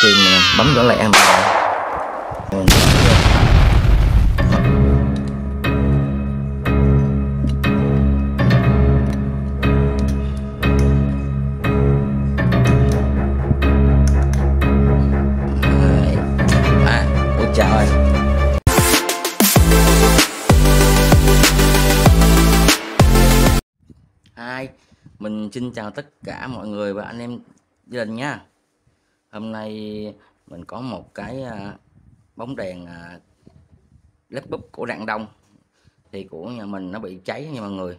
khi mình bấm vỏ lẹ mình ôi trời ơi. Mình xin chào tất cả mọi người và anh em gia đình nha. Hôm nay mình có một cái bóng đèn led búp của Rạng Đông, thì của nhà mình nó bị cháy nha mọi người,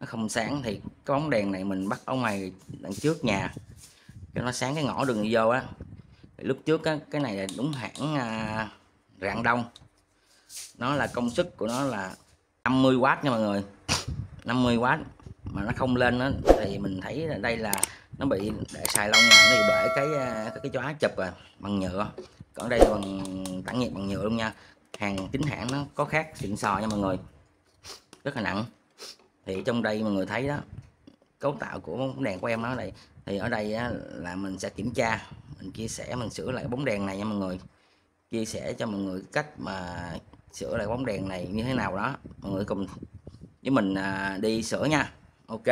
nó không sáng. Thì cái bóng đèn này mình bắt ở ngoài đằng trước nhà cho nó sáng cái ngõ đường đi vô á. Lúc trước á, cái này là đúng hãng Rạng Đông, nó là công suất của nó là 50W nha mọi người, 50W mà nó không lên đó, thì mình thấy là đây là nó bị để xài lâu ngày nó bị bể cái chóa chụp bằng nhựa, còn đây bằng tản nhiệt bằng nhựa luôn nha. Hàng chính hãng nó có khác xịn sò nha mọi người, rất là nặng. Thì trong đây mọi người thấy đó, cấu tạo của bóng đèn của em nó đây. Thì ở đây á, là mình sẽ kiểm tra, mình chia sẻ, mình sửa lại bóng đèn này nha mọi người, chia sẻ cho mọi người cách mà sửa lại bóng đèn này như thế nào đó, mọi người cùng với mình đi sửa nha. Ok,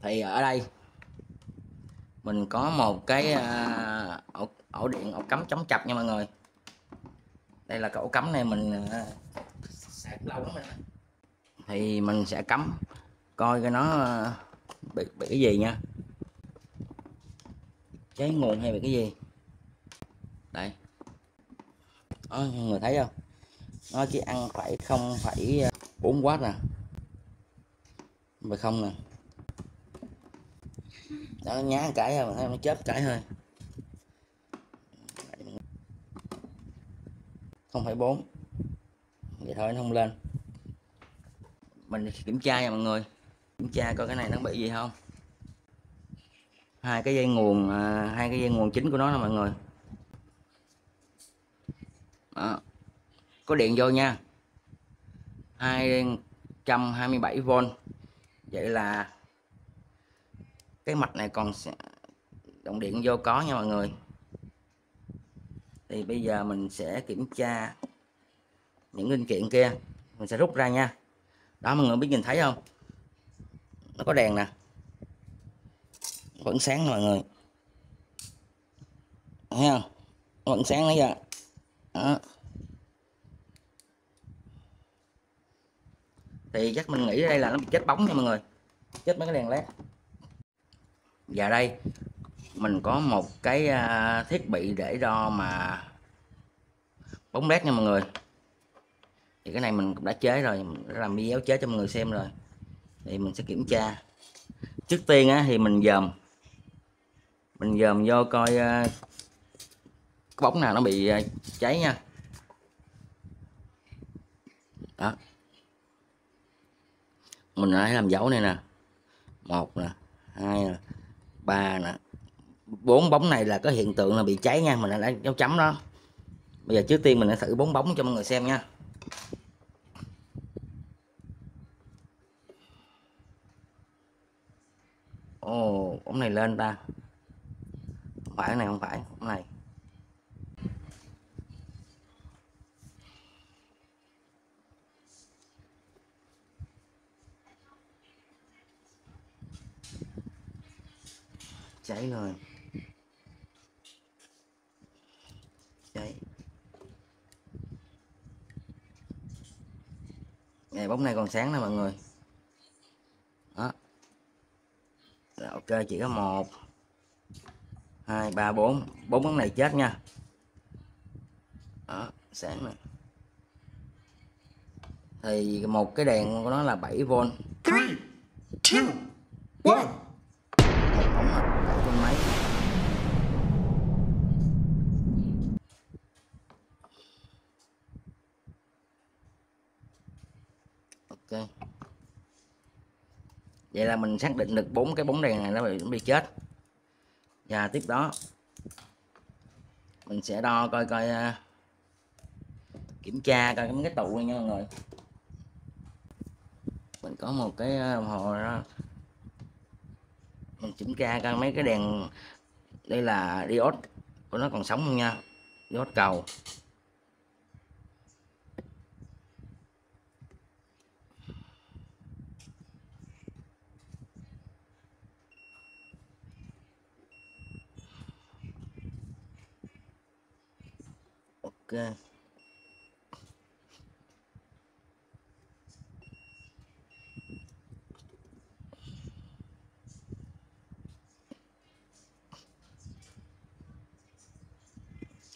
thì ở đây mình có một cái ổ điện, ổ cắm chống chập nha mọi người. Đây là cái ổ cắm này mình sạc lâu lắm rồi. Thì mình sẽ cắm coi cái nó bị cái gì nha, cháy nguồn hay bị cái gì. Đây đó, mọi người thấy không, nó chỉ ăn phải 0,4W nè, phải không nè, nó nhá cái rồi, nó chết cái thôi, 0,4 vậy thôi, nó không lên. Mình kiểm tra nha mọi người, kiểm tra coi cái này nó bị gì không. Hai cái dây nguồn chính của nó nè mọi người. Đó, có điện vô nha, 227V. Vậy là cái mạch này còn động điện vô có nha mọi người. Thì bây giờ mình sẽ kiểm tra những linh kiện kia, mình sẽ rút ra nha. Đó mọi người biết nhìn thấy không, nó có đèn nè, vẫn sáng mọi người, thấy không, nó vẫn sáng đấy ra. Đó. Thì chắc mình nghĩ đây là nó bị chết bóng nha mọi người, chết mấy cái đèn led. Và đây mình có một cái thiết bị để đo mà bóng led nha mọi người. Thì cái này mình cũng đã chế rồi, mình đã làm video chế cho mọi người xem rồi. Thì mình sẽ kiểm tra. Trước tiên á, thì mình dòm vô coi cái bóng nào nó bị cháy nha. Đó, mình hãy làm dấu này nè, 1 nè, 2 nè, 3 nè, 4 bóng này là có hiện tượng là bị cháy nha, mình đã dấu chấm đó. Bây giờ trước tiên mình sẽ thử 4 bóng cho mọi người xem nha. Ồ, bóng này lên ta, không phải cái này, không phải bóng này. Cháy rồi, cháy. Này, bóng này còn sáng nè mọi người. Đó. Rồi, ok, chỉ có 1 2 3 4 bóng này chết nha. Đó, sáng nè. Thì một cái đèn của nó là 7V. 3, 2, 1. Một bóng là 7V mấy. Ok, vậy là mình xác định được 4 cái bóng đèn này nó bị chết. Và tiếp đó mình sẽ đo coi kiểm tra coi cái tụ này nha mọi người. Mình có một cái đồng hồ đó, Mình kiểm tra coi mấy cái đèn, đây là diode của nó còn sống không nha, diode cầu. Ok.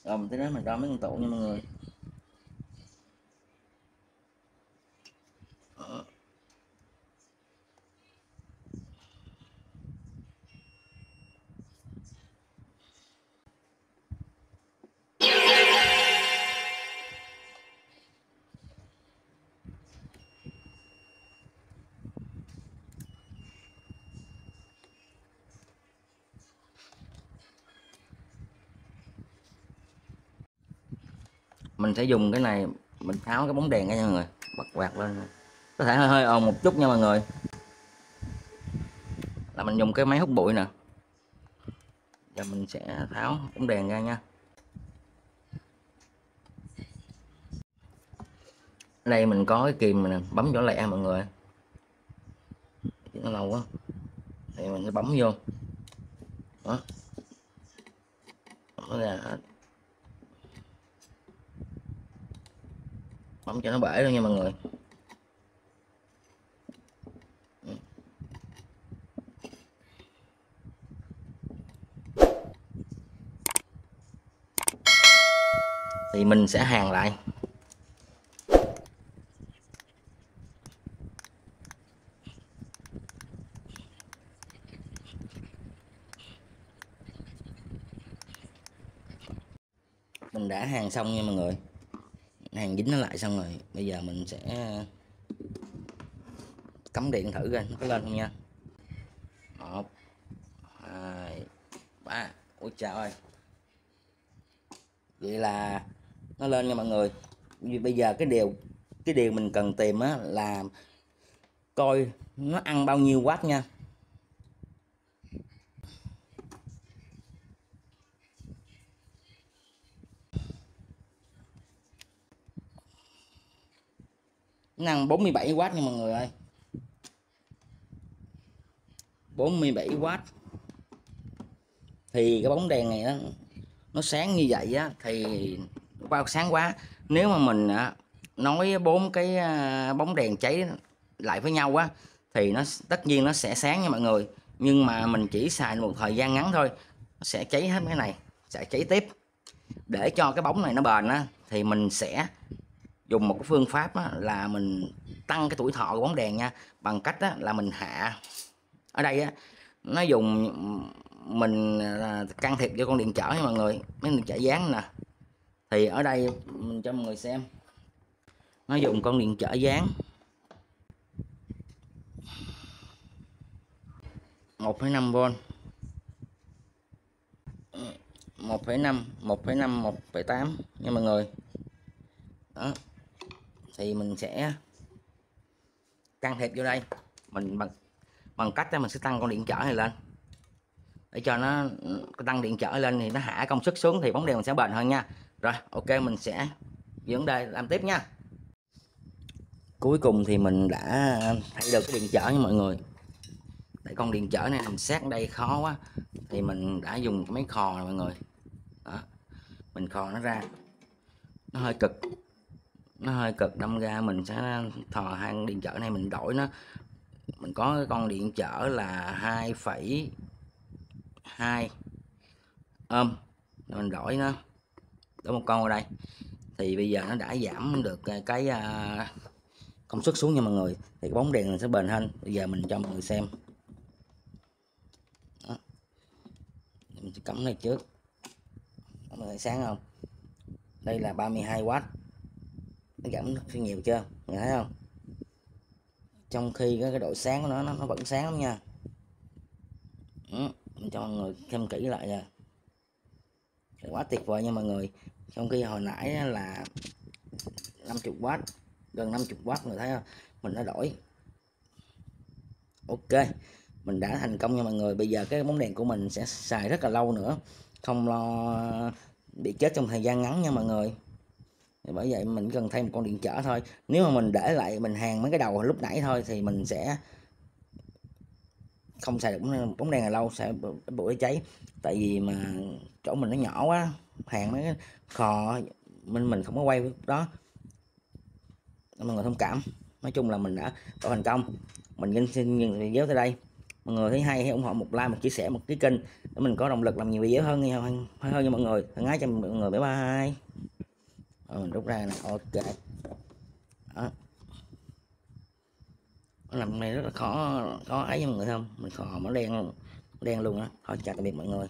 Rồi mình tới đó mình đo mấy con tụ nha mọi người. Mình sẽ dùng cái này mình tháo cái bóng đèn ra nha mọi người, bật quạt lên, có thể hơi hơi ồn một chút nha mọi người, là mình dùng cái máy hút bụi nè. Giờ mình sẽ tháo bóng đèn ra nha. Ở đây mình có cái kìm mình bấm nhỏ lẹ mọi người, nó lâu quá thì mình sẽ bấm vô đó, nó ra hết, bấm cho nó bể luôn nha mọi người. Thì mình sẽ hàn lại. Mình đã hàn xong nha mọi người, hàn dính nó lại xong rồi, bây giờ mình sẽ cắm điện thử coi nó có lên không nha. 1 2 3. Ôi trời ơi, vậy là nó lên nha mọi người. Bây giờ cái điều mình cần tìm á là coi nó ăn bao nhiêu watt nha. Nó ăn 47W nha mọi người ơi, 47W. Thì cái bóng đèn này nó sáng như vậy á thì bao sáng quá. Nếu mà mình nói 4 cái bóng đèn cháy lại với nhau á thì nó tất nhiên nó sẽ sáng nha mọi người, nhưng mà mình chỉ xài một thời gian ngắn thôi, nó sẽ cháy hết cái này, sẽ cháy tiếp. Để cho cái bóng này nó bền á thì mình sẽ dùng một cái phương pháp á, là mình tăng cái tuổi thọ của bóng đèn nha, bằng cách á, là mình hạ ở đây á, nó dùng mình can thiệp vô con điện trở nha mọi người, mấy điện trở dán nè. Thì ở đây mình cho mọi người xem, nó dùng con điện trở dán 1,5V, 1,5, 1,5, 1,8 nha mọi người. Đó. Thì mình sẽ can thiệp vô đây, mình bằng cách mình sẽ tăng con điện trở này lên để cho nó tăng điện trở lên thì nó hạ công suất xuống thì bóng đèn mình sẽ bền hơn nha. Rồi ok, mình sẽ vấn đề làm tiếp nha. Cuối cùng thì mình đã thay được cái điện trở nha mọi người. Để con điện trở này nằm sát đây khó quá thì mình đã dùng cái máy khò này mọi người. Đó, mình khò nó ra, nó hơi cực đâm ra mình sẽ thò hai con điện trở này mình đổi nó. Mình có cái con điện trở là 2,2 ohm, mình đổi nó, đổi một con ở đây thì bây giờ nó đã giảm được cái công suất xuống nha mọi người, thì cái bóng đèn sẽ bền hơn. Bây giờ mình cho mọi người xem. Đó, mình sẽ cắm này trước, mọi người thấy sáng không, đây là 32W, nó giảm rất nhiều chưa, mọi người thấy không, trong khi cái độ sáng của nó vẫn sáng lắm nha. Mình cho mọi người xem kỹ lại nha, quá tuyệt vời nha mọi người. Trong khi hồi nãy là 50W, gần 50W, người thấy không, mình đã đổi. Ok, mình đã thành công nha mọi người. Bây giờ cái bóng đèn của mình sẽ xài rất là lâu nữa, không lo bị chết trong thời gian ngắn nha mọi người. Thì bởi vậy mình cần thêm một con điện trở thôi. Nếu mà mình để lại mình hàn mấy cái đầu lúc nãy thôi thì mình sẽ không xài được bóng đèn là lâu, sẽ bị cháy. Tại vì mà chỗ mình nó nhỏ quá, hàn mấy cái khò mình không có quay đó, mọi người thông cảm. Nói chung là mình đã có thành công. Mình xin dừng video tới đây. Mọi người thấy hay hãy ủng hộ một like, một chia sẻ, một cái kênh để mình có động lực làm nhiều video hơn nha mọi người. Thân ái cho mọi người, bye bye. Mình rút ra nè, ok đó. Làm này rất là khó ấy nha mọi người, không mình khò nó đen luôn á. Thôi chào tạm biệt mọi người.